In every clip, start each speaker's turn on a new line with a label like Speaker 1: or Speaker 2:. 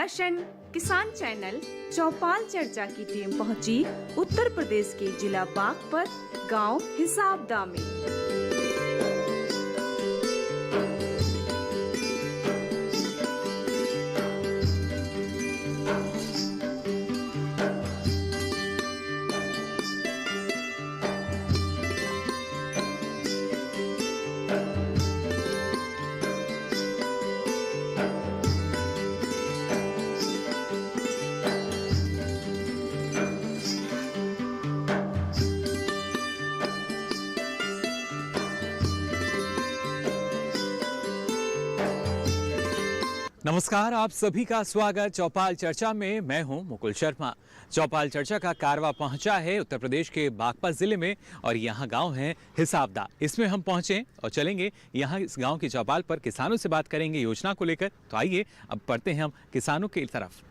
Speaker 1: दूरदर्शन किसान चैनल चौपाल चर्चा की टीम पहुंची उत्तर प्रदेश के जिला बागपत गांव हिसाबदा में।
Speaker 2: नमस्कार, आप सभी का स्वागत चौपाल चर्चा में। मैं हूं मुकुल शर्मा। चौपाल चर्चा का कारवा पहुंचा है उत्तर प्रदेश के बागपत जिले में और यहां गांव है हिसाबदा। इसमें हम पहुंचे और चलेंगे यहां इस गांव की चौपाल पर, किसानों से बात करेंगे योजना को लेकर। तो आइए अब बढ़ते हैं हम किसानों की तरफ।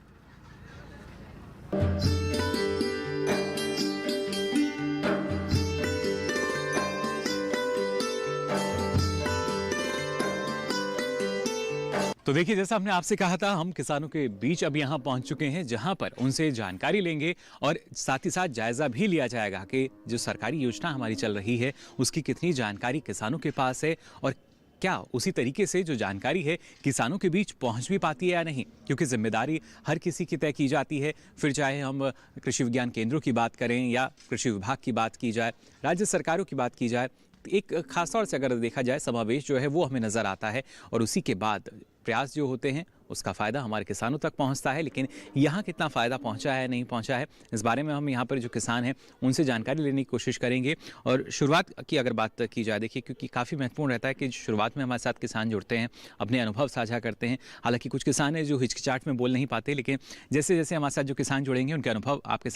Speaker 2: तो देखिए, जैसा हमने आपसे कहा था, हम किसानों के बीच अब यहाँ पहुँच चुके हैं, जहाँ पर उनसे जानकारी लेंगे और साथ ही साथ जायज़ा भी लिया जाएगा कि जो सरकारी योजना हमारी चल रही है उसकी कितनी जानकारी किसानों के पास है और क्या उसी तरीके से जो जानकारी है किसानों के बीच पहुंच भी पाती है या नहीं, क्योंकि जिम्मेदारी हर किसी की तय की जाती है। फिर चाहे हम कृषि विज्ञान केंद्रों की बात करें या कृषि विभाग की बात की जाए, राज्य सरकारों की बात की जाए, एक खास तौर से अगर देखा जाए समावेश जो है वो हमें नज़र आता है और उसी के बाद प्रयास जो होते हैं उसका फ़ायदा हमारे किसानों तक पहुंचता है। लेकिन यहाँ कितना फ़ायदा पहुंचा है नहीं पहुंचा है, इस बारे में हम यहाँ पर जो किसान हैं उनसे जानकारी लेने की कोशिश करेंगे। और शुरुआत की अगर बात की जाए, देखिए, क्योंकि काफ़ी महत्वपूर्ण रहता है कि शुरुआत में हमारे साथ किसान जुड़ते हैं, अपने अनुभव साझा करते हैं। हालांकि कुछ किसान हैं जो हिचकिचाहट में बोल नहीं पाते, लेकिन जैसे जैसे हमारे साथ जो किसान जुड़ेंगे उनके अनुभव आपके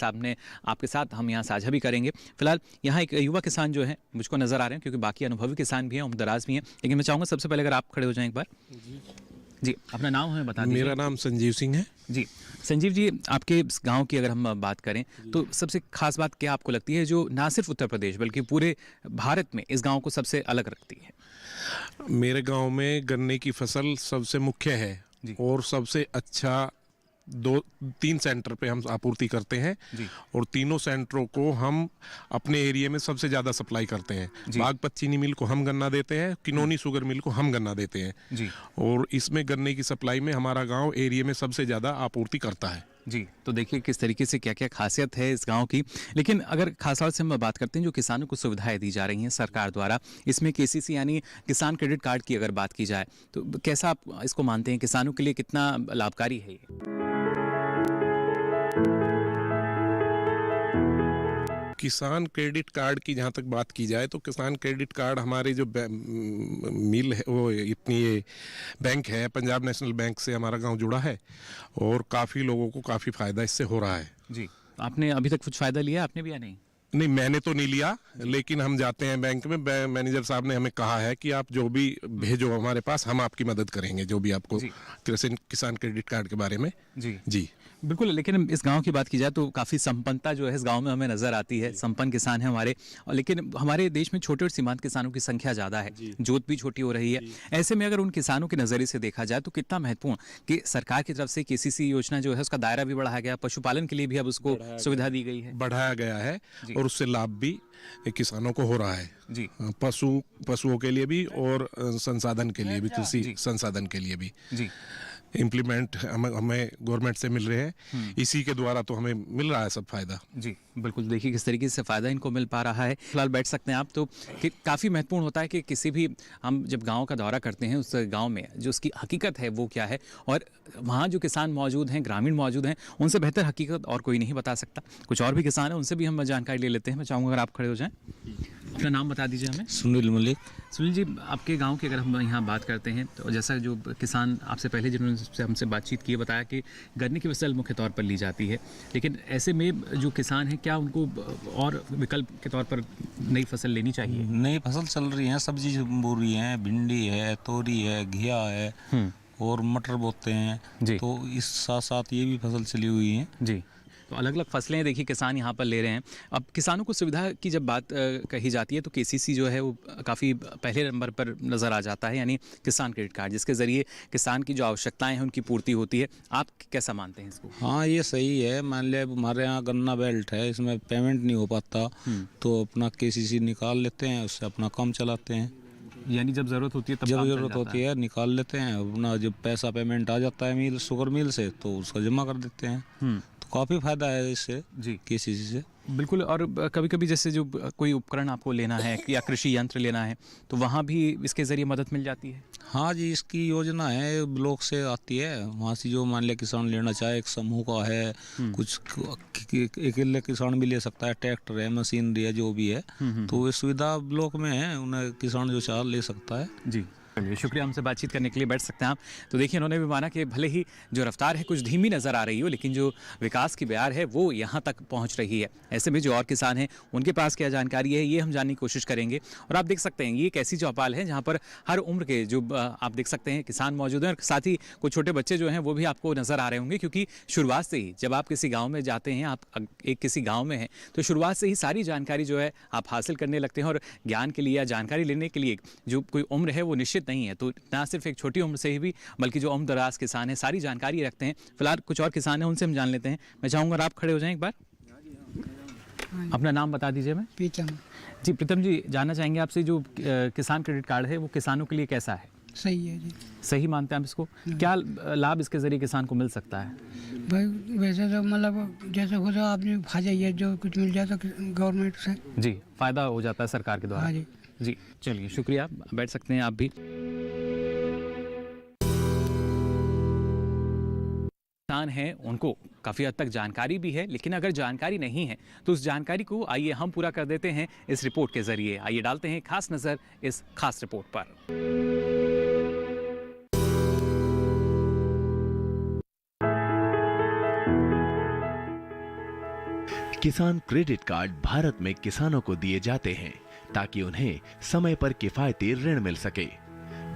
Speaker 2: साथ हम यहाँ साझा भी करेंगे। फिलहाल यहाँ एक युवा किसान जो है मुझको नज़र आ रहे हैं, क्योंकि बाकी अनुभवी किसान भी हैं, उम्रदराज भी हैं। लेकिन मैं चाहूँगा सबसे पहले अगर आप खड़े हो जाएं एक बार। जी, अपना नाम हमें बता दीजिए।
Speaker 3: मेरा नाम संजीव सिंह है।
Speaker 2: जी, संजीव जी, आपके गांव की अगर हम बात करें तो सबसे खास बात क्या आपको लगती है जो ना सिर्फ उत्तर प्रदेश बल्कि पूरे भारत में इस गांव को सबसे अलग रखती है?
Speaker 3: मेरे गांव में गन्ने की फसल सबसे मुख्य है और सबसे अच्छा 2-3 सेंटर पे हम आपूर्ति करते हैं और तीनों सेंटरों को हम अपने एरिया में सबसे ज़्यादा सप्लाई करते हैं। बागपत चीनी मिल को हम गन्ना देते हैं, किनोनी शुगर मिल को हम गन्ना देते हैं और इसमें गन्ने की सप्लाई में हमारा गांव एरिया में सबसे ज़्यादा आपूर्ति करता है।
Speaker 2: जी, तो देखिए किस तरीके से क्या क्या खासियत है इस गांव की। लेकिन अगर खास तौर से हम बात करते हैं जो किसानों को सुविधाएं दी जा रही हैं सरकार द्वारा, इसमें केसीसी यानी किसान क्रेडिट कार्ड की अगर बात की जाए तो कैसा आप इसको मानते हैं, किसानों के लिए कितना लाभकारी है ये?
Speaker 3: किसान क्रेडिट कार्ड की जहाँ तक बात की जाए तो किसान क्रेडिट कार्ड हमारे जो मिल है वो इतनी ये बैंक है, पंजाब नेशनल बैंक से हमारा गांव जुड़ा है और काफ़ी लोगों को काफ़ी फ़ायदा इससे हो रहा है।
Speaker 2: जी, आपने अभी तक कुछ फ़ायदा लिया आपने भी या नहीं?
Speaker 3: नहीं, मैंने तो नहीं लिया, लेकिन हम जाते हैं बैंक में, मैनेजर साहब ने हमें कहा है कि आप जो भी भेजो हमारे पास, हम आपकी मदद करेंगे जो भी आपको किसान क्रेडिट कार्ड के बारे में। जी
Speaker 2: बिल्कुल। लेकिन इस गांव की बात की जाए तो काफ़ी संपन्नता जो है इस गांव में हमें नज़र आती है, संपन्न किसान हैं हमारे। लेकिन हमारे देश में छोटे और सीमांत किसानों की संख्या ज़्यादा है, जोत भी छोटी हो रही है। ऐसे में अगर उन किसानों के नज़रिए से देखा जाए तो कितना महत्वपूर्ण कि सरकार की तरफ से केसीसी योजना जो है उसका दायरा भी बढ़ाया गया, पशुपालन के लिए भी अब उसको सुविधा दी गई है,
Speaker 3: बढ़ाया गया है और उससे लाभ भी किसानों को हो रहा है।
Speaker 2: जी,
Speaker 3: पशुओं के लिए भी और संसाधन के लिए भी, कृषि संसाधन के लिए भी
Speaker 2: जी
Speaker 3: इम्प्लीमेंट हमें गवर्नमेंट से मिल रहे हैं। इसी के द्वारा तो हमें मिल रहा है सब फायदा।
Speaker 2: जी बिल्कुल, देखिए किस तरीके से फ़ायदा इनको मिल पा रहा है। फिलहाल बैठ सकते हैं आप। तो काफ़ी महत्वपूर्ण होता है कि किसी भी हम जब गांव का दौरा करते हैं उस गांव में जो उसकी हकीकत है वो क्या है और वहाँ जो किसान मौजूद हैं, ग्रामीण मौजूद हैं, उनसे बेहतर हकीकत और कोई नहीं बता सकता। कुछ और भी किसान हैं, उनसे भी हम जानकारी ले लेते हैं। मैं चाहूँगा अगर आप खड़े हो जाएँ, अपना नाम बता दीजिए हमें।
Speaker 4: सुनील मलिक।
Speaker 2: सुनील जी, आपके गांव की अगर हम यहाँ बात करते हैं तो जैसा जो किसान आपसे पहले जिन्होंने हमसे बातचीत की, बताया कि गन्ने की फसल मुख्य तौर पर ली जाती है, लेकिन ऐसे में जो किसान हैं क्या उनको और विकल्प के तौर पर नई फसल लेनी चाहिए?
Speaker 4: नई फसल चल रही है, सब्जी बो रही है, भिंडी है, तोरी है, घिया है और मटर बोते हैं। तो इस साथ साथ ये भी फसल चली हुई है।
Speaker 2: जी, तो अलग अलग फसलें देखिए किसान यहाँ पर ले रहे हैं। अब किसानों को सुविधा की जब बात कही जाती है तो केसीसी जो है वो काफ़ी पहले नंबर पर नज़र आ जाता है, यानी किसान क्रेडिट कार्ड, जिसके ज़रिए किसान की जो आवश्यकताएं हैं उनकी पूर्ति होती है। आप कैसा मानते हैं इसको?
Speaker 4: हाँ, ये सही है। मान लिया हमारे यहाँ गन्ना बेल्ट है, इसमें पेमेंट नहीं हो पाता तो अपना केसीसी निकाल लेते हैं, उससे अपना काम चलाते हैं।
Speaker 2: यानी जब ज़रूरत होती है तब
Speaker 4: जब
Speaker 2: काम चल
Speaker 4: ज़रूरत
Speaker 2: जाता
Speaker 4: होती है निकाल लेते हैं अपना। जब पैसा पेमेंट आ जाता है मिल शुगर मिल से तो उसका जमा कर देते हैं। तो काफ़ी फायदा है इससे
Speaker 2: जी,
Speaker 4: केसीसी से।
Speaker 2: बिल्कुल। और कभी कभी जैसे जो कोई उपकरण आपको लेना है या कृषि यंत्र लेना है तो वहाँ भी इसके ज़रिए मदद मिल जाती है?
Speaker 4: हाँ जी, इसकी योजना है, ब्लॉक से आती है। वहाँ से जो मान लिया किसान लेना चाहे, एक समूह का है, कुछ अकेले किसान भी ले सकता है, ट्रैक्टर है, मशीनरी है, जो भी है। तो ये सुविधा ब्लॉक में है, उन्हें किसान जो चाहे ले सकता है।
Speaker 2: जी, चलिए शुक्रिया, हमसे बातचीत करने के लिए। बैठ सकते हैं आप। तो देखिए इन्होंने भी माना कि भले ही जो रफ्तार है कुछ धीमी नज़र आ रही हो, लेकिन जो विकास की बयार है वो यहाँ तक पहुँच रही है। ऐसे में जो और किसान हैं उनके पास क्या जानकारी है ये हम जानने की कोशिश करेंगे। और आप देख सकते हैं ये एक ऐसी चौपाल है जहाँ पर हर उम्र के जो आप देख सकते हैं किसान मौजूद हैं, और साथ ही कुछ छोटे बच्चे जो हैं वो भी आपको नज़र आ रहे होंगे, क्योंकि शुरुआत से ही जब आप किसी गाँव में जाते हैं, आप एक किसी गाँव में हैं तो शुरुआत से ही सारी जानकारी जो है आप हासिल करने लगते हैं। और ज्ञान के लिए या जानकारी लेने के लिए जो कोई उम्र है वो निश्चित नहीं है। तो ना सिर्फ एक छोटी उम्र से ही भी बल्कि जो उम्र दराज किसान है सारी जानकारी रखते हैं। फिलहाल कुछ और किसान हैं उनसे हम जान लेते हैं। मैं चाहूँगा आप खड़े हो जाएं एक बार, अपना नाम बता दीजिए। मैं
Speaker 5: प्रीतम।
Speaker 2: जी प्रीतम जी, जानना चाहेंगे आपसे जो किसान क्रेडिट कार्ड है वो किसानों के लिए कैसा है?
Speaker 5: सही है जी।
Speaker 2: सही मानते हैं आप इसको? क्या लाभ इसके जरिए किसान को मिल सकता है?
Speaker 5: भाई वैसे तो मतलब जैसे खुद आपने खा जाइए, जो कुछ मिल जाए तो गवर्नमेंट से
Speaker 2: जी फ़ायदा हो जाता है सरकार के द्वारा।
Speaker 5: हाँ जी।
Speaker 2: जी चलिए शुक्रिया, बैठ सकते हैं आप भी। किसान हैं उनको काफ़ी हद तक जानकारी भी है, लेकिन अगर जानकारी नहीं है तो उस जानकारी को आइए हम पूरा कर देते हैं इस रिपोर्ट के जरिए। आइए डालते हैं खास नज़र इस खास रिपोर्ट पर।
Speaker 6: किसान क्रेडिट कार्ड भारत में किसानों को दिए जाते हैं ताकि उन्हें समय पर किफायती ऋण मिल सके।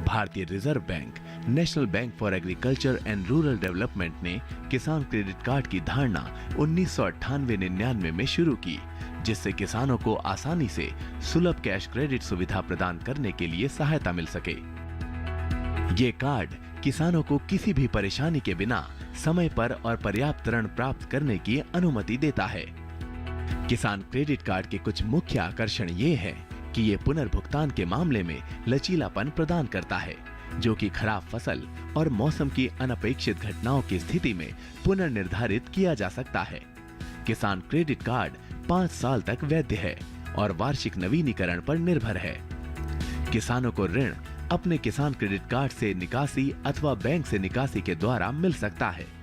Speaker 6: भारतीय reserve bank, national bank for agriculture and rural development ने किसान क्रेडिट कार्ड की धारणा 1998-99 में शुरू की, जिससे किसानों को आसानी से सुलभ कैश क्रेडिट सुविधा प्रदान करने के लिए सहायता मिल सके। ये कार्ड किसानों को किसी भी परेशानी के बिना समय पर और पर्याप्त ऋण प्राप्त करने की अनुमति देता है। किसान क्रेडिट कार्ड के कुछ मुख्य आकर्षण ये है कि ये पुनर्भुगतान के मामले में लचीलापन प्रदान करता है, जो कि खराब फसल और मौसम की अनपेक्षित घटनाओं की स्थिति में पुनर्निर्धारित किया जा सकता है। किसान क्रेडिट कार्ड 5 साल तक वैध है और वार्षिक नवीनीकरण पर निर्भर है। किसानों को ऋण अपने किसान क्रेडिट कार्ड से निकासी अथवा बैंक से निकासी के द्वारा मिल सकता है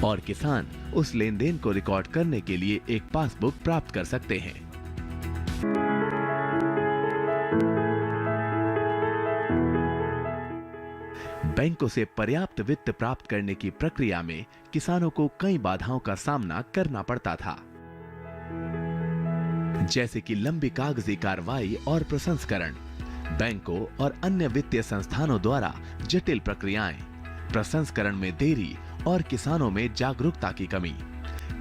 Speaker 6: और किसान उस लेनदेन को रिकॉर्ड करने के लिए एक पासबुक प्राप्त कर सकते हैं। बैंकों से पर्याप्त वित्त प्राप्त करने की प्रक्रिया में किसानों को कई बाधाओं का सामना करना पड़ता था, जैसे कि लंबी कागजी कार्रवाई और प्रसंस्करण, बैंकों और अन्य वित्तीय संस्थानों द्वारा जटिल प्रक्रियाएं, प्रसंस्करण में देरी और किसानों में जागरूकता की कमी।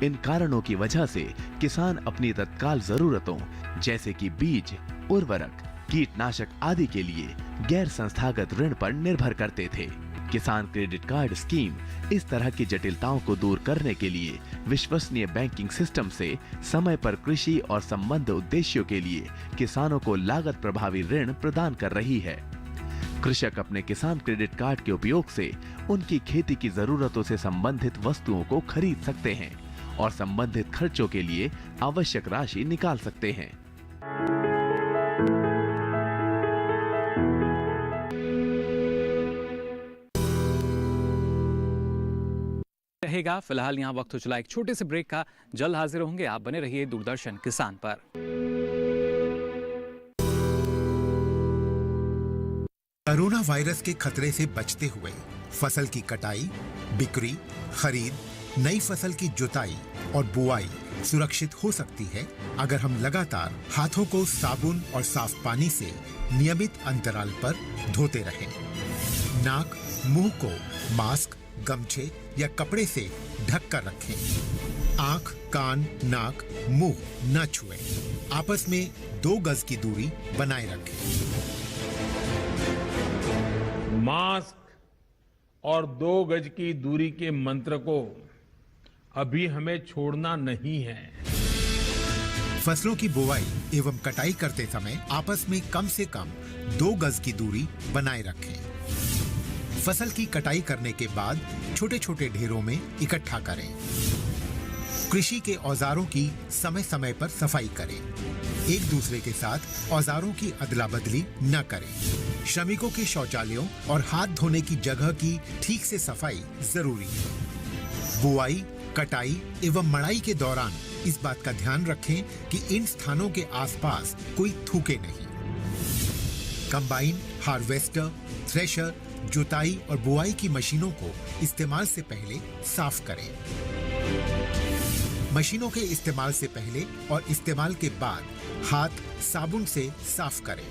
Speaker 6: इन कारणों की वजह से किसान अपनी तत्काल जरूरतों जैसे कि बीज, उर्वरक, कीटनाशक आदि के लिए गैर संस्थागत ऋण पर निर्भर करते थे। किसान क्रेडिट कार्ड स्कीम इस तरह की जटिलताओं को दूर करने के लिए विश्वसनीय बैंकिंग सिस्टम से समय पर कृषि और संबद्ध उद्देश्यों के लिए किसानों को लागत प्रभावी ऋण प्रदान कर रही है। कृषक अपने किसान क्रेडिट कार्ड के उपयोग से उनकी खेती की जरूरतों से संबंधित वस्तुओं को खरीद सकते हैं और संबंधित खर्चों के लिए आवश्यक राशि निकाल सकते हैं।
Speaker 2: रहेगा फिलहाल यहाँ वक्त हो चला एक छोटे से ब्रेक का। जल्द हाजिर होंगे, आप बने रहिए दूरदर्शन किसान पर।
Speaker 7: कोरोना वायरस के खतरे से बचते हुए फसल की कटाई, बिक्री, खरीद, नई फसल की जुताई और बुआई सुरक्षित हो सकती है अगर हम लगातार हाथों को साबुन और साफ पानी से नियमित अंतराल पर धोते रहें। नाक, मुंह को मास्क, गमछे या कपड़े से ढक कर रखें। आंख, कान, नाक, मुंह न छुएं। आपस में 2 गज की दूरी बनाए रखें।
Speaker 8: मास्क और 2 गज की दूरी के मंत्र को अभी हमें छोड़ना नहीं है।
Speaker 7: फसलों की बुवाई एवं कटाई करते समय आपस में कम से कम 2 गज की दूरी बनाए रखें। फसल की कटाई करने के बाद छोटे छोटे ढेरों में इकट्ठा करें। कृषि के औजारों की समय समय पर सफाई करें। एक दूसरे के साथ औजारों की अदला बदली न करें। श्रमिकों के शौचालयों और हाथ धोने की जगह की ठीक से सफाई जरूरी है। बुआई, कटाई एवं मड़ाई के दौरान इस बात का ध्यान रखें कि इन स्थानों के आसपास कोई थूके नहीं। कंबाइन, हार्वेस्टर, थ्रेशर, जुताई और बुआई की मशीनों को इस्तेमाल से पहले साफ करें। मशीनों के इस्तेमाल से पहले और इस्तेमाल के बाद हाथ साबुन से साफ करें।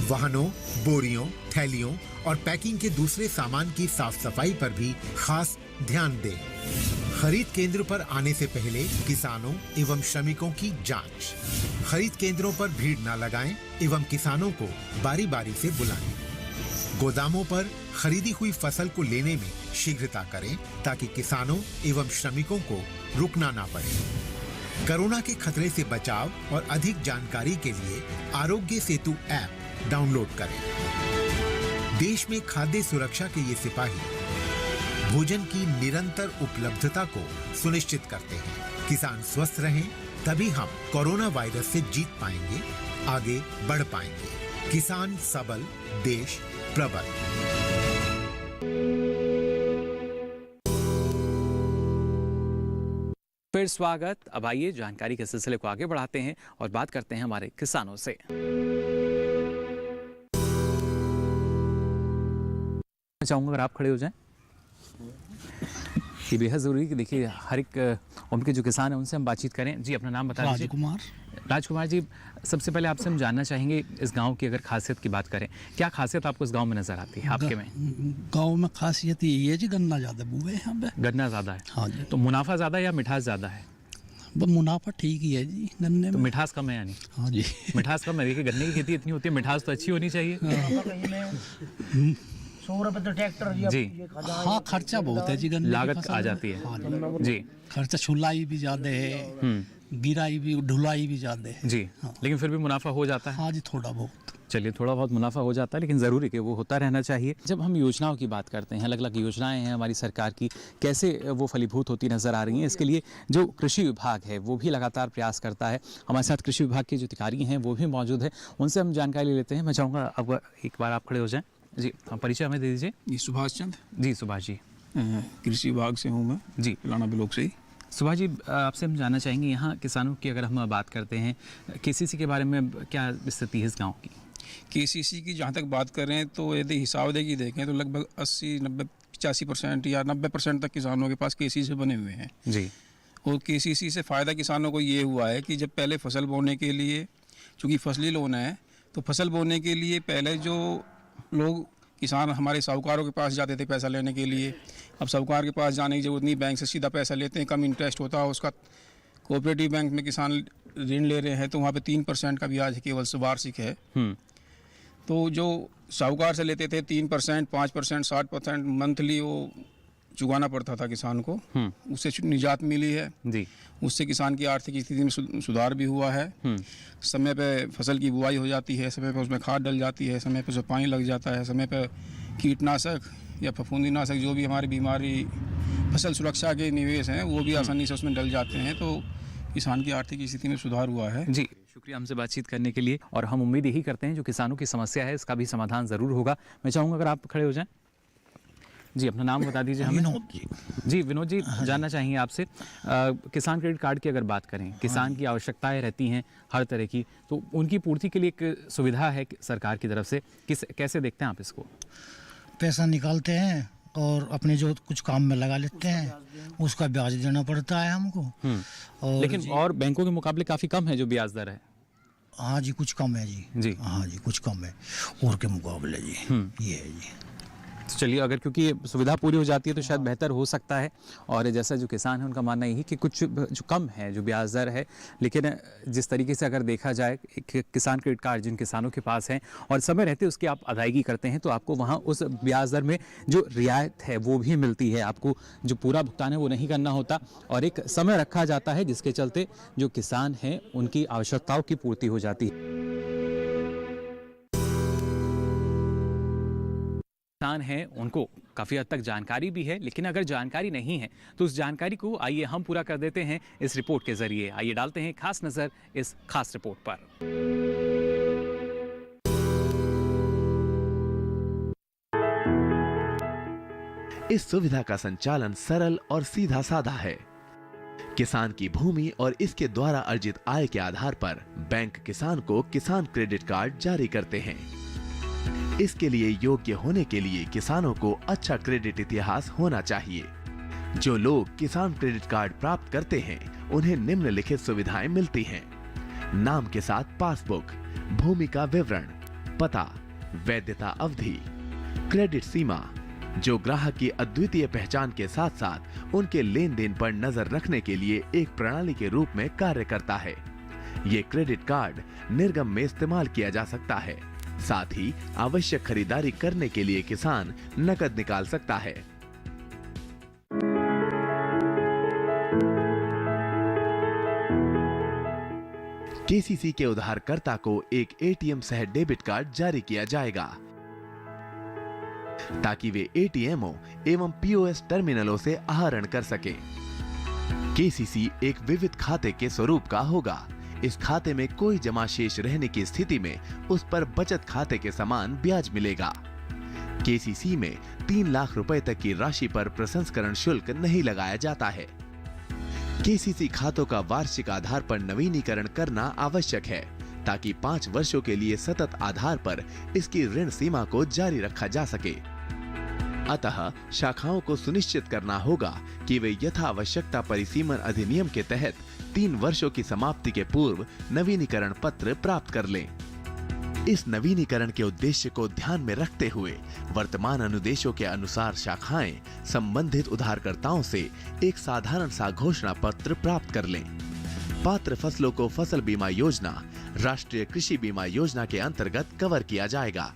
Speaker 7: वाहनों, बोरियों, थैलियों और पैकिंग के दूसरे सामान की साफ सफाई पर भी खास ध्यान दें। खरीद केंद्र पर आने से पहले किसानों एवं श्रमिकों की जांच। खरीद केंद्रों पर भीड़ न लगाएं एवं किसानों को बारी बारी से बुलाएं। गोदामों पर खरीदी हुई फसल को लेने में शीघ्रता करें ताकि किसानों एवं श्रमिकों को रुकना ना पड़े। कोरोना के खतरे से बचाव और अधिक जानकारी के लिए आरोग्य सेतु ऐप डाउनलोड करें। देश में खाद्य सुरक्षा के ये सिपाही भोजन की निरंतर उपलब्धता को सुनिश्चित करते हैं। किसान स्वस्थ रहें तभी हम कोरोना वायरस से जीत पाएंगे, आगे बढ़ पाएंगे। किसान सबल, देश प्रबल।
Speaker 2: फिर स्वागत। अब आइए जानकारी के सिलसिले को आगे बढ़ाते हैं और बात करते हैं हमारे किसानों से। मैं चाहूंगा अगर आप खड़े हो जाएं। ये बेहद ज़रूरी कि देखिए हर एक उनके जो किसान हैं उनसे हम बातचीत करें। जी अपना नाम बता दीजिए। राजकुमार जी, सबसे पहले आपसे हम जानना चाहेंगे इस गांव की अगर खासियत की बात करें, क्या खासियत आपको इस गांव में नज़र आती है आपके में?
Speaker 9: गांव में खासियत यही है जी गन्ना ज़्यादा बुए यहाँ पे।
Speaker 2: गन्ना ज़्यादा है?
Speaker 9: हाँ जी।
Speaker 2: तो मुनाफा ज़्यादा है या मिठास ज़्यादा है?
Speaker 9: मुनाफा ठीक ही है जी गन्ने
Speaker 2: तो
Speaker 9: में।
Speaker 2: मिठास कम है यानी?
Speaker 9: हाँ जी।
Speaker 2: मिठास कम है। देखिए गन्ने की खेती इतनी होती है, मिठास तो अच्छी होनी चाहिए।
Speaker 10: 100 रुपए तो ट्रैक्टर
Speaker 2: जी।
Speaker 9: हाँ खर्चा बहुत है जी गन्ने की
Speaker 2: लागत
Speaker 9: फसल
Speaker 2: आ
Speaker 9: में।
Speaker 2: जाती है।
Speaker 9: हाँ
Speaker 2: जी।
Speaker 9: खर्चा छुलाई भी ज़्यादा है, गिराई भी, ढुलाई भी ज़्यादा है
Speaker 2: जी।
Speaker 9: हाँ।
Speaker 2: लेकिन फिर भी मुनाफा हो जाता है?
Speaker 9: हाँ जी थोड़ा बहुत।
Speaker 2: चलिए, थोड़ा बहुत मुनाफा हो जाता है, लेकिन ज़रूरी कि वो होता रहना चाहिए। जब हम योजनाओं की बात करते हैं, अलग अलग योजनाएं हैं हमारी सरकार की, कैसे वो फलीभूत होती नज़र आ रही हैं, इसके लिए जो कृषि विभाग है वो भी लगातार प्रयास करता है। हमारे साथ कृषि विभाग के जो अधिकारी हैं वो भी मौजूद है, उनसे हम जानकारी लेते हैं। मैं चाहूँगा अब एक बार आप खड़े हो जाएँ। जी, परिचय हमें दे दीजिए।
Speaker 11: जी सुभाष चंद।
Speaker 2: जी सुभाष जी।
Speaker 11: कृषि विभाग से हूँ मैं
Speaker 2: जी,
Speaker 11: लाना ब्लॉक से ही।
Speaker 2: सुभाष जी, आपसे हम जानना चाहेंगे यहाँ किसानों की अगर हम बात करते हैं, केसीसी के बारे में क्या स्थिति है इस गांव की?
Speaker 11: केसीसी की जहाँ तक बात करें तो यदि हिसाब दे की देखें तो लगभग 80-90-85% या 90% तक किसानों के पास केसीसी बने हुए हैं
Speaker 2: जी।
Speaker 11: और केसीसी से फ़ायदा किसानों को ये हुआ है कि जब पहले फसल बोने के लिए, चूँकि फसली लोन है तो फसल बोने के लिए पहले जो लोग किसान हमारे साहूकारों के पास जाते थे पैसा लेने के लिए, अब साहूकार के पास जाने की जरूरत नहीं, बैंक से सीधा पैसा लेते हैं, कम इंटरेस्ट होता है उसका। कोऑपरेटिव बैंक में किसान ऋण ले रहे हैं तो वहाँ पे 3% का ब्याज केवल वार्षिक है। तो जो साहूकार से लेते थे 3%, 5%, 60% मंथली वो चुकाना पड़ता था किसान को, उससे निजात मिली है जी। उससे किसान की आर्थिक स्थिति में सुधार भी हुआ है। समय पे फसल की बुआई हो जाती है, समय पे उसमें खाद डल जाती है, समय पे उसमें पानी लग जाता है, समय पे कीटनाशक या फफूंदीनाशक जो भी हमारी बीमारी फसल सुरक्षा के निवेश हैं वो भी आसानी से उसमें डल जाते हैं। तो किसान की आर्थिक स्थिति में सुधार हुआ है
Speaker 2: जी। शुक्रिया हमसे बातचीत करने के लिए, और हम उम्मीद यही करते हैं जो किसानों की समस्या है इसका भी समाधान ज़रूर होगा। मैं चाहूँगा अगर आप खड़े हो जाएं। जी, अपना नाम बता दीजिए हमें। जी विनोद जी, जानना चाहेंगे आपसे, किसान क्रेडिट कार्ड की अगर बात करें, किसान की आवश्यकताएं रहती हैं हर तरह की, तो उनकी पूर्ति के लिए एक सुविधा है सरकार की तरफ से, कैसे देखते हैं आप इसको?
Speaker 10: पैसा निकालते हैं और अपने जो कुछ काम में लगा लेते हैं, उसका ब्याज देना पड़ता है हमको।
Speaker 2: और लेकिन और बैंकों के मुकाबले काफ़ी कम है जो ब्याज दर है।
Speaker 10: हाँ जी, कुछ कम है जी।
Speaker 2: जी
Speaker 10: हाँ जी, कुछ कम है और के मुकाबले जी। ये है जी।
Speaker 2: तो चलिए, अगर क्योंकि ये सुविधा पूरी हो जाती है तो शायद बेहतर हो सकता है। और जैसा जो किसान है उनका मानना यही कि कुछ जो कम है जो ब्याज दर है, लेकिन जिस तरीके से अगर देखा जाए एक किसान क्रेडिट कार्ड जिन किसानों के पास हैं और समय रहते उसकी आप अदायगी करते हैं तो आपको वहाँ उस ब्याज दर में जो रियायत है वो भी मिलती है। आपको जो पूरा भुगतान है वो नहीं करना होता और एक समय रखा जाता है जिसके चलते जो किसान हैं उनकी आवश्यकताओं की पूर्ति हो जाती है। किसान हैं उनको काफ़ी हद तक जानकारी भी है, लेकिन अगर जानकारी नहीं है तो उस जानकारी को आइए हम पूरा कर देते हैं इस रिपोर्ट के जरिए। आइए डालते हैं खास नज़र इस खास रिपोर्ट पर।
Speaker 6: इस सुविधा का संचालन सरल और सीधा साधा है। किसान की भूमि और इसके द्वारा अर्जित आय के आधार पर बैंक किसान को किसान क्रेडिट कार्ड जारी करते हैं। इसके लिए योग्य होने के लिए किसानों को अच्छा क्रेडिट इतिहास होना चाहिए। जो लोग किसान क्रेडिट कार्ड प्राप्त करते हैं उन्हें निम्नलिखित सुविधाएं मिलती हैं: नाम के साथ पासबुक, भूमि का विवरण, पता, वैधता अवधि, क्रेडिट सीमा जो ग्राहक की अद्वितीय पहचान के साथ साथ उनके लेन देन पर नजर रखने के लिए एक प्रणाली के रूप में कार्य करता है। ये क्रेडिट कार्ड निर्गम में इस्तेमाल किया जा सकता है। साथ ही आवश्यक खरीदारी करने के लिए किसान नकद निकाल सकता है। केसीसी के उधारकर्ता को एक एटीएम सह डेबिट कार्ड जारी किया जाएगा ताकि वे एटीएमओ एवं पीओएस टर्मिनलों से आहरण कर सकें। केसीसी एक विविध खाते के स्वरूप का होगा। इस खाते में कोई जमा शेष रहने की स्थिति में उस पर बचत खाते के समान ब्याज मिलेगा। केसीसी में 3 लाख रुपए तक की राशि पर प्रसंस्करण शुल्क नहीं लगाया जाता है। केसीसी खातों का वार्षिक आधार पर नवीनीकरण करना आवश्यक है ताकि 5 वर्षों के लिए सतत आधार पर इसकी ऋण सीमा को जारी रखा जा सके। अतः शाखाओं को सुनिश्चित करना होगा कि वे यथा आवश्यकता परिसीमन अधिनियम के तहत 3 वर्षों की समाप्ति के पूर्व नवीनीकरण पत्र प्राप्त कर लें। इस नवीनीकरण के उद्देश्य को ध्यान में रखते हुए वर्तमान अनुदेशों के अनुसार शाखाएं संबंधित उधारकर्ताओं से एक साधारण सा घोषणा पत्र प्राप्त कर लें। पात्र फसलों को फसल बीमा योजना, राष्ट्रीय कृषि बीमा योजना के अंतर्गत कवर किया जाएगा।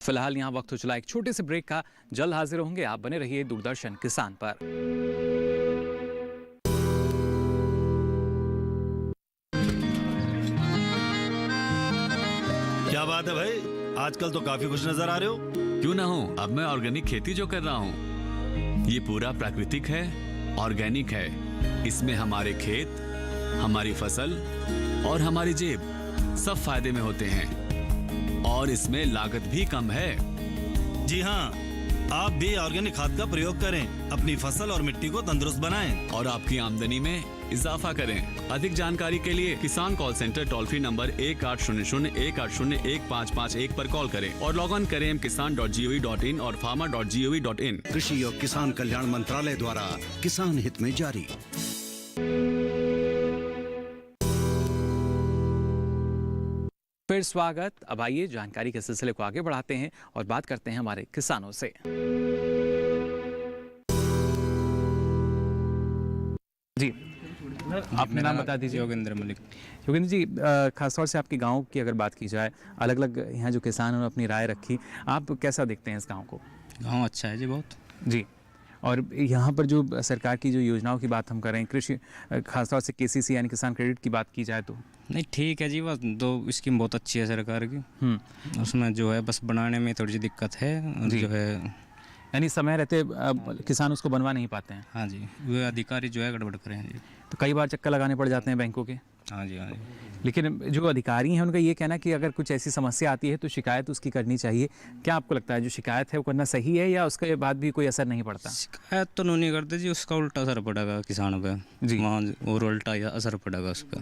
Speaker 2: फिलहाल यहाँ वक्त हो चला एक छोटे से ब्रेक का। जल्द हाजिर होंगे, आप बने रहिए दूरदर्शन किसान पर।
Speaker 12: क्या बात है भाई, आजकल तो काफी खुश नजर आ रहे हो।
Speaker 13: क्यों ना हो, अब मैं ऑर्गेनिक खेती जो कर रहा हूँ ये पूरा प्राकृतिक है, ऑर्गेनिक है। इसमें हमारे खेत, हमारी फसल और हमारी जेब सब फायदे में होते हैं और इसमें लागत भी कम है।
Speaker 12: जी हाँ, आप भी ऑर्गेनिक खाद का प्रयोग करें, अपनी फसल और मिट्टी को तंदुरुस्त बनाएं
Speaker 13: और आपकी आमदनी में इजाफा करें। अधिक जानकारी के लिए किसान call centre toll free number 1800-180-1551 पर कॉल करें और लॉग ऑन करें kisan.gov.in और farmer.gov.in।
Speaker 14: कृषि और किसान कल्याण मंत्रालय द्वारा किसान हित में जारी।
Speaker 2: फिर स्वागत। अब आइए जानकारी के सिलसिले को आगे बढ़ाते हैं और बात करते हैं हमारे किसानों से। जी, अपने नाम बता दीजिए।
Speaker 11: योगेंद्र मलिक।
Speaker 2: योगेंद्र जी, खासतौर से आपके गांव की अगर बात की जाए, अलग अलग यहाँ जो किसान हैं अपनी राय रखी, आप कैसा देखते हैं इस गांव को?
Speaker 11: गांव अच्छा है जी, बहुत
Speaker 2: जी। और यहाँ पर जो सरकार की जो योजनाओं की बात हम करें, कृषि खासतौर से केसीसी यानी किसान क्रेडिट की बात की जाए तो
Speaker 11: नहीं ठीक है जी, बस 2 स्कीम बहुत अच्छी है सरकार की। उसमें जो है बस बनाने में थोड़ी सी दिक्कत है जो है,
Speaker 2: यानी समय रहते किसान उसको बनवा नहीं पाते हैं।
Speaker 11: हाँ जी, वे अधिकारी जो है गड़बड़ करें जी,
Speaker 2: तो कई बार चक्कर लगाने पड़ जाते हैं बैंकों के।
Speaker 11: हाँ जी, हाँ जी।
Speaker 2: लेकिन जो अधिकारी हैं उनका ये कहना कि अगर कुछ ऐसी समस्या आती है तो शिकायत उसकी करनी चाहिए। क्या आपको लगता है जो शिकायत है वो करना सही है या उसके बाद भी कोई असर नहीं पड़ता?
Speaker 11: शिकायत तो नहीं करते जी, उसका उल्टा असर पड़ेगा किसानों पे जी, वहाँ और उल्टा असर पड़ेगा उस पर,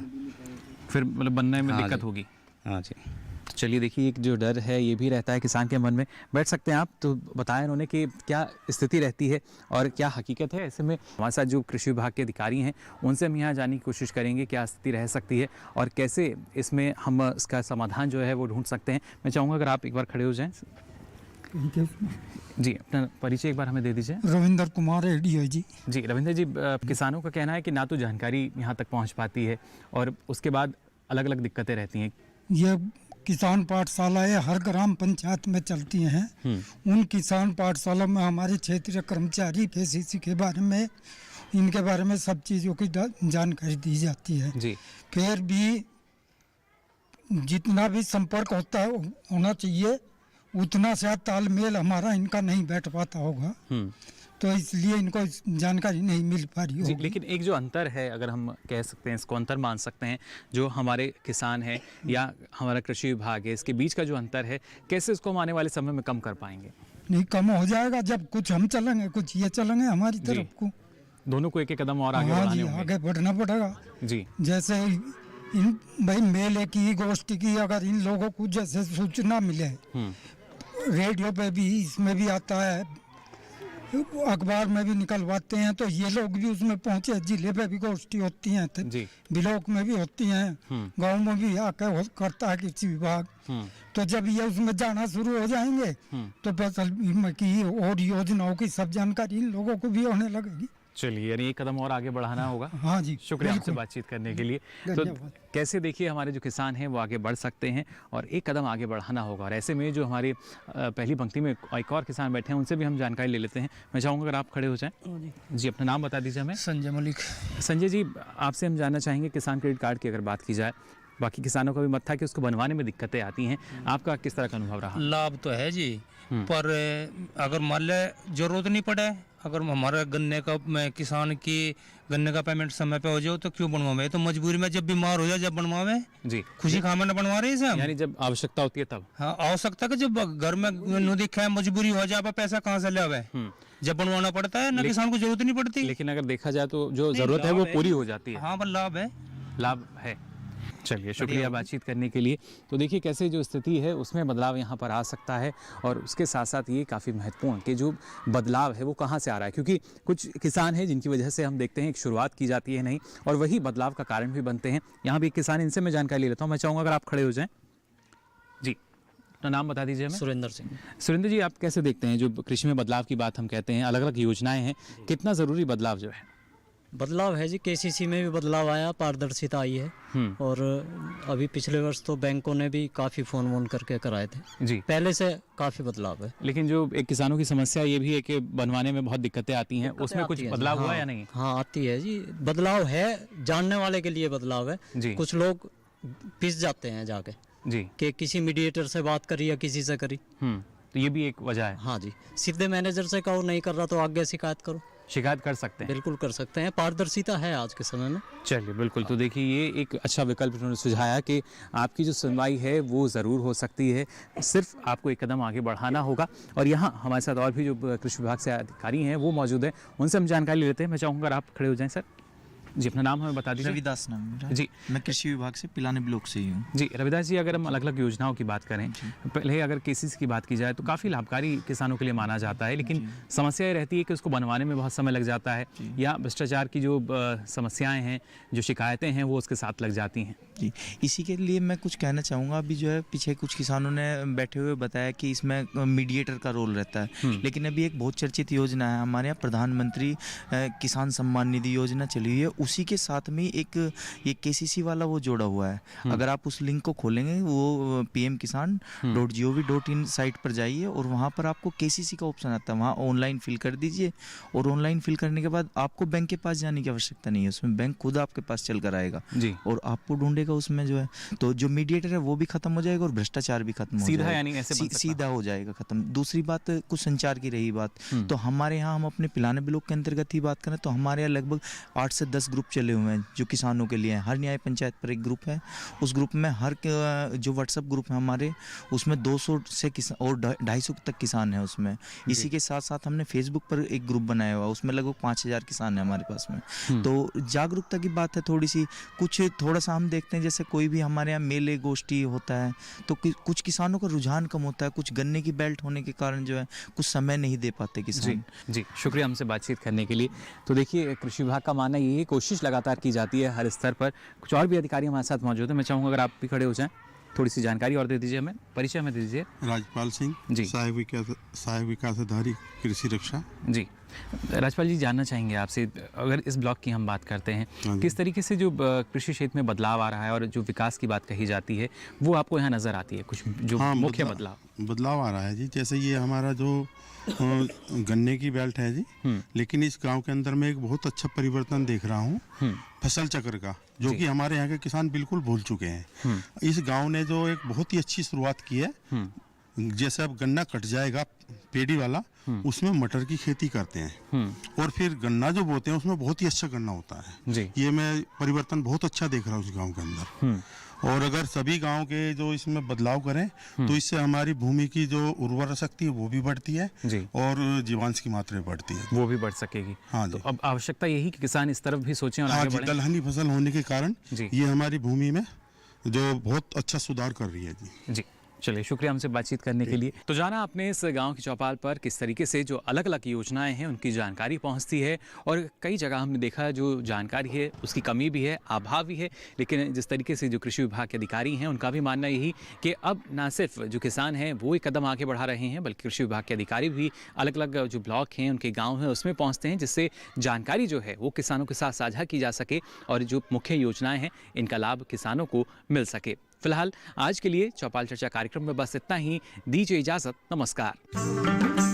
Speaker 2: फिर मतलब बनने में दिक्कत होगी।
Speaker 11: हाँ जी।
Speaker 2: तो चलिए देखिए, एक जो डर है ये भी रहता है किसान के मन में। बैठ सकते हैं आप, तो बताया इन्होंने कि क्या स्थिति रहती है और क्या हकीकत है। ऐसे में हमारे साथ जो कृषि विभाग के अधिकारी हैं उनसे हम यहाँ जानने की कोशिश करेंगे क्या स्थिति रह सकती है और कैसे इसमें हम इसका समाधान जो है वो ढूंढ सकते हैं। मैं चाहूँगा अगर आप एक बार खड़े हो जाएँ। जी, अपना परिचय एक बार हमें दे दीजिए।
Speaker 15: रविंद्र कुमार एडीओ जी।
Speaker 2: जी रविंद्र जी, किसानों का कहना है कि ना तो जानकारी यहाँ तक पहुँच पाती है और उसके बाद अलग अलग दिक्कतें रहती हैं।
Speaker 15: ये किसान पाठशालाएं हर ग्राम पंचायत में चलती हैं। उन किसान पाठशाला में हमारे क्षेत्रीय कर्मचारी केसीसी के बारे में, इनके बारे में सब चीज़ों की जानकारी दी जाती है
Speaker 2: जी।
Speaker 15: फिर भी जितना भी संपर्क होना चाहिए उतना शायद तालमेल हमारा इनका नहीं बैठ पाता होगा, तो इसलिए इनको जानकारी नहीं मिल पा रही होगी।
Speaker 2: लेकिन एक जो अंतर है, अगर हम कह सकते हैं, इसको अंतर मान सकते हैं, जो हमारे किसान हैं या हमारा कृषि विभाग है, इसके बीच का जो अंतर है, कैसे इसको हम आने वाले समय में कम कर पाएंगे?
Speaker 15: नहीं, कम हो जाएगा जब कुछ हम चलेंगे, कुछ ये चलेंगे हमारी तरफ को।
Speaker 2: दोनों को एक एक कदम और आगे बढ़ाने होंगे।
Speaker 15: आगे बढ़ना पड़ेगा जी। जैसे इन भाई मेले की, गोष्ठी की, अगर इन लोगों को जैसे सूचना मिले, रेडियो पे भी, इसमें भी आता है, अखबार में भी निकलवाते हैं, तो ये लोग भी उसमें पहुंचे। जिले पे भी गोष्ठी होती हैं, ब्लॉक में भी होती हैं, गांव में भी आकर करता है कृषि विभाग। तो जब ये उसमें जाना शुरू हो जाएंगे तो फसल बीमा की और योजनाओं की सब जानकारी इन लोगों को भी होने लगेगी।
Speaker 2: चलिए, यानी एक कदम और आगे बढ़ाना होगा।
Speaker 15: हाँ जी,
Speaker 2: शुक्रिया आपसे बातचीत करने के लिए। तो कैसे देखिए हमारे जो किसान हैं वो आगे बढ़ सकते हैं और एक कदम आगे बढ़ाना होगा। और ऐसे में जो हमारे पहली पंक्ति में एक और किसान बैठे हैं उनसे भी हम जानकारी ले लेते हैं। मैं चाहूँगा अगर आप खड़े हो जाएं। जी, अपना नाम बता दीजिए हमें।
Speaker 16: संजय मलिक।
Speaker 2: संजय जी, आपसे हम जानना चाहेंगे किसान क्रेडिट कार्ड की अगर बात की जाए, बाकी किसानों का भी मत था कि उसको बनवाने में दिक्कतें आती हैं, आपका किस तरह का अनुभव रहा?
Speaker 4: लाभ तो है जी, पर अगर मान ले जरूरत नहीं पड़े, अगर हमारा गन्ने का किसान की गन्ने का पेमेंट समय पे हो जाए तो क्यों बनवावे? तो मजबूरी में जब बीमार हो जाए जब बनवावे जी, खुशी खामा न बनवा रहे हैं,
Speaker 2: यानी जब आवश्यकता होती है तब।
Speaker 4: हाँ, आवश्यकता का जब घर में न दिखा मजबूरी हो जाए, पैसा कहाँ से ले आवे? जब बनवाना पड़ता है ना, किसान को जरूरत नहीं पड़ती।
Speaker 2: लेकिन अगर देखा जाए तो जो जरूरत है वो पूरी हो जाती है।
Speaker 4: हाँ, पर लाभ है,
Speaker 2: लाभ है। चलिए, शुक्रिया बातचीत करने के लिए। तो देखिए कैसे जो स्थिति है उसमें बदलाव यहाँ पर आ सकता है और उसके साथ साथ ये काफ़ी महत्वपूर्ण कि जो बदलाव है वो कहाँ से आ रहा है, क्योंकि कुछ किसान हैं जिनकी वजह से हम देखते हैं एक शुरुआत की जाती है नहीं और वही बदलाव का कारण भी बनते हैं। यहाँ भी एक किसान, इनसे मैं जानकारी ले लेता हूँ। मैं चाहूँगा अगर आप खड़े हो जाएँ। जी, अपना नाम बता दीजिए हमें।
Speaker 16: सुरेंद्र सिंह।
Speaker 2: सुरेंद्र जी, आप कैसे देखते हैं जो कृषि में बदलाव की बात हम कहते हैं, अलग अलग योजनाएँ हैं, कितना ज़रूरी बदलाव जो है?
Speaker 16: बदलाव है जी, केसीसी में भी बदलाव आया, पारदर्शिता आई है और अभी पिछले वर्ष तो बैंकों ने भी काफ़ी फ़ोन वोन करके कराए थे जी, पहले से काफ़ी बदलाव है।
Speaker 2: लेकिन जो एक किसानों की समस्या ये भी है कि बनवाने में बहुत दिक्कतें आती हैं, उसमें कुछ बदलाव हुआ या नहीं?
Speaker 16: हाँ, आती है जी, बदलाव है, जानने वाले के लिए बदलाव है जी। कुछ लोग पिस जाते हैं जाके
Speaker 2: जी
Speaker 16: कि किसी मीडिएटर से बात करी या किसी से करी,
Speaker 2: तो ये भी एक वजह है।
Speaker 16: हाँ जी, सीधे मैनेजर से कहो नहीं कर रहा तो आगे शिकायत करो।
Speaker 2: शिकायत कर सकते हैं,
Speaker 16: बिल्कुल कर सकते हैं, पारदर्शिता है आज के समय में।
Speaker 2: चलिए, बिल्कुल। तो देखिए ये एक अच्छा विकल्प उन्होंने सुझाया कि आपकी जो सुनवाई है वो ज़रूर हो सकती है, सिर्फ आपको एक कदम आगे बढ़ाना होगा। और यहाँ हमारे साथ और भी जो कृषि विभाग से अधिकारी हैं वो मौजूद हैं, उनसे हम जानकारी ले लेते हैं। मैं चाहूँगा अगर आप खड़े हो जाएँ सर। जी, अपना नाम हमें बता दीजिए।
Speaker 17: रविदास नाम मेरा
Speaker 2: जी,
Speaker 17: मैं कृषि विभाग से पिलानी ब्लॉक से ही हूँ
Speaker 2: जी। रविदास जी, अगर हम अलग अलग योजनाओं की बात करें, पहले अगर केसीसी की बात की जाए तो काफ़ी लाभकारी किसानों के लिए माना जाता है, लेकिन समस्या ये रहती है कि उसको बनवाने में बहुत समय लग जाता है या भ्रष्टाचार की जो समस्याएं हैं, जो शिकायतें हैं वो उसके साथ लग जाती हैं
Speaker 17: जी। इसी के लिए मैं कुछ कहना चाहूँगा। अभी जो है पीछे कुछ किसानों ने बैठे हुए बताया कि इसमें मीडिएटर का रोल रहता है, लेकिन अभी एक बहुत चर्चित योजना है हमारे यहाँ, प्रधानमंत्री किसान सम्मान निधि योजना चली हुई है, उसी के साथ में एक ये केसीसी वाला वो जोड़ा हुआ है। अगर आप उस लिंक को खोलेंगे, वो pmkisan.gov.in साइट पर जाइए और वहाँ पर आपको केसीसी का ऑप्शन आता है, वहाँ ऑनलाइन फिल कर दीजिए और ऑनलाइन फिल करने के बाद आपको बैंक के पास जाने की आवश्यकता नहीं है, उसमें बैंक खुद आपके पास चल कर आएगा जी और आपको ढूंढेगा उसमें जो है। तो जो मीडिएटर है वो भी खत्म हो जाएगा और भ्रष्टाचार भी खत्म हो जाएगा,
Speaker 2: यानी ऐसे
Speaker 17: सीधा हो जाएगा खत्म। दूसरी बात, कुछ संचार की रही बात, तो हमारे यहाँ हम अपने पिलाने ब्लॉक के अंतर्गत ही बात करें तो हमारे यहाँ लगभग 8 से 10 ग्रुप चले हुए हैं जो किसानों के लिए हैं। हर न्याय पंचायत पर एक ग्रुप है, उस ग्रुप में हर जो व्हाट्सएप ग्रुप है हमारे, उसमें 200 से किसान और 250 तक किसान हैं उसमें। इसी के साथ साथ हमने फेसबुक पर एक ग्रुप बनाया हुआ, उसमें लगभग 5000 किसान हैं हमारे पास में। तो जागरूकता की बात है थोड़ी सी, कुछ थोड़ा सा हम देखते हैं देखते हैं जैसे कोई भी हमारे यहाँ मेले गोष्ठी होता है तो कुछ किसानों का रुझान कम होता है, कुछ गन्ने की बेल्ट होने के कारण जो है कुछ समय नहीं दे पाते किसान।
Speaker 2: जी, शुक्रिया हमसे बातचीत करने के लिए। तो देखिए, कृषि विभाग का मानना ये है, कोशिश लगातार की जाती है हर स्तर पर। कुछ और भी अधिकारी हमारे साथ मौजूद हैं, मैं चाहूँगा अगर आप भी खड़े हो जाएं, थोड़ी सी जानकारी और दे दीजिए हमें, परिचय हमें दे दीजिए।
Speaker 18: राजपाल सिंह जी, सहायक विकास अधिकारी कृषि रक्षा।
Speaker 2: जी, राजपाल जी, जानना चाहेंगे आपसे, अगर इस ब्लॉक की हम बात करते हैं, किस तरीके से जो कृषि क्षेत्र में बदलाव आ रहा है और जो विकास की बात कही जाती है वो आपको यहाँ नज़र आती है, कुछ जो मुख्य
Speaker 18: बदलाव आ रहा है जी। जैसे ये हमारा जो गन्ने की बेल्ट है जी, लेकिन इस गांव के अंदर मैं एक बहुत अच्छा परिवर्तन देख रहा हूँ फसल चक्र का, जो कि हमारे यहाँ के किसान बिल्कुल भूल चुके हैं। इस गांव ने जो एक बहुत ही अच्छी शुरुआत की है, जैसे अब गन्ना कट जाएगा पेड़ी वाला, उसमें मटर की खेती करते हैं और फिर गन्ना जो बोते हैं उसमें बहुत ही अच्छा गन्ना होता है। ये मैं परिवर्तन बहुत अच्छा देख रहा हूँ उस गांव के अंदर। और अगर सभी गांव के जो इसमें बदलाव करें तो इससे हमारी भूमि की जो उर्वरा शक्ति है वो भी बढ़ती है और जीवांश की मात्रा बढ़ती है,
Speaker 2: वो भी बढ़ सकेगी।
Speaker 18: हाँ
Speaker 2: तो अब आवश्यकता यही कि किसान इस तरफ भी सोचें और आगे बढ़ें।
Speaker 18: दलहनी फसल होने के कारण ये हमारी भूमि में जो बहुत अच्छा सुधार कर रही है
Speaker 2: जी। चलिए, शुक्रिया हमसे बातचीत करने के लिए। तो जाना आपने इस गांव की चौपाल पर किस तरीके से जो अलग अलग योजनाएं हैं उनकी जानकारी पहुंचती है, और कई जगह हमने देखा जो जानकारी है उसकी कमी भी है, अभाव भी है। लेकिन जिस तरीके से जो कृषि विभाग के अधिकारी हैं उनका भी मानना यही कि अब ना सिर्फ जो किसान हैं वो एक कदम आगे बढ़ा रहे हैं, बल्कि कृषि विभाग के अधिकारी भी अलग अलग जो ब्लॉक हैं उनके गाँव हैं उसमें पहुँचते हैं, जिससे जानकारी जो है वो किसानों के साथ साझा की जा सके और जो मुख्य योजनाएँ हैं इनका लाभ किसानों को मिल सके। फिलहाल आज के लिए चौपाल चर्चा कार्यक्रम में बस इतना ही। दीजिए इजाजत, नमस्कार।